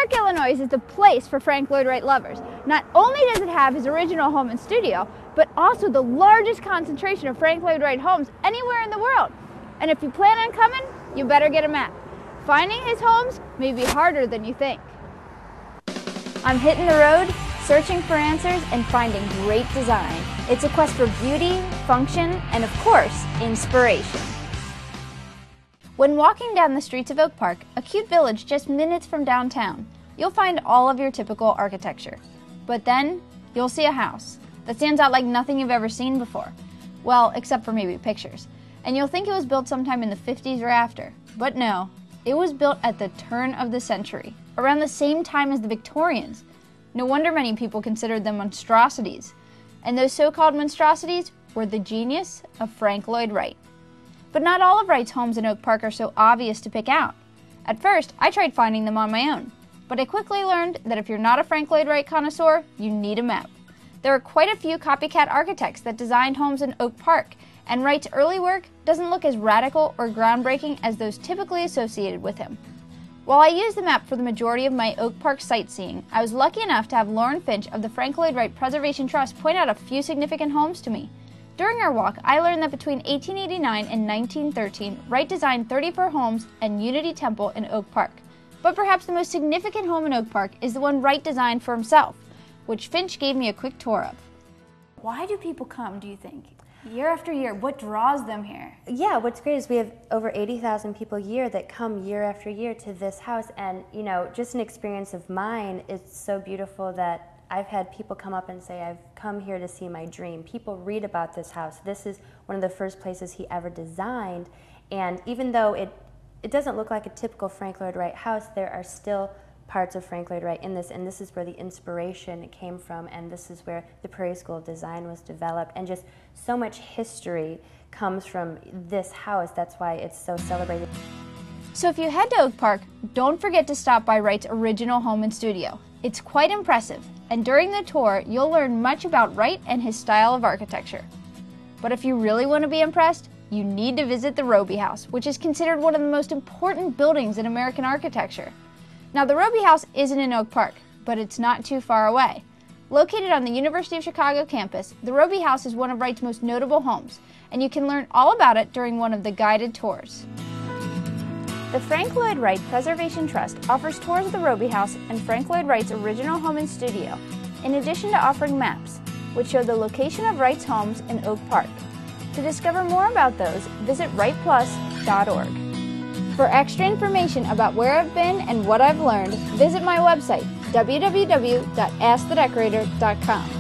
Park, Illinois is the place for Frank Lloyd Wright lovers. Not only does it have his original home and studio, but also the largest concentration of Frank Lloyd Wright homes anywhere in the world. And if you plan on coming, you better get a map. Finding his homes may be harder than you think. I'm hitting the road, searching for answers, and finding great design. It's a quest for beauty, function, and of course, inspiration. When walking down the streets of Oak Park, a cute village just minutes from downtown, you'll find all of your typical architecture. But then, you'll see a house that stands out like nothing you've ever seen before. Well, except for maybe pictures. And you'll think it was built sometime in the 50s or after. But no, it was built at the turn of the century, around the same time as the Victorians. No wonder many people considered them monstrosities. And those so-called monstrosities were the genius of Frank Lloyd Wright. But not all of Wright's homes in Oak Park are so obvious to pick out. At first, I tried finding them on my own, but I quickly learned that if you're not a Frank Lloyd Wright connoisseur, you need a map. There are quite a few copycat architects that designed homes in Oak Park, and Wright's early work doesn't look as radical or groundbreaking as those typically associated with him. While I used the map for the majority of my Oak Park sightseeing, I was lucky enough to have Finch of the Frank Lloyd Wright Preservation Trust point out a few significant homes to me. During our walk, I learned that between 1889 and 1913, Wright designed 34 homes and Unity Temple in Oak Park. But perhaps the most significant home in Oak Park is the one Wright designed for himself, which Finch gave me a quick tour of. Why do people come, do you think? Year after year, what draws them here? Yeah, what's great is we have over 80,000 people a year that come year after year to this house, and just an experience of mine, it's so beautiful that I've had people come up and say, I've come here to see my dream. People read about this house. This is one of the first places he ever designed, and even though it doesn't look like a typical Frank Lloyd Wright house, there are still parts of Frank Lloyd Wright in this, and this is where the inspiration came from, and this is where the Prairie School of Design was developed, and just so much history comes from this house. That's why it's so celebrated. So if you head to Oak Park, don't forget to stop by Wright's original home and studio. It's quite impressive, and during the tour, you'll learn much about Wright and his style of architecture. But if you really want to be impressed, you need to visit the Roby House, which is considered one of the most important buildings in American architecture. Now, the Roby House isn't in Oak Park, but it's not too far away. Located on the University of Chicago campus, the Roby House is one of Wright's most notable homes, and you can learn all about it during one of the guided tours. The Frank Lloyd Wright Preservation Trust offers tours of the Roby House and Frank Lloyd Wright's original home and studio, in addition to offering maps, which show the location of Wright's homes in Oak Park. To discover more about those, visit wrightplus.org. For extra information about where I've been and what I've learned, visit my website, www.askthedecorator.com.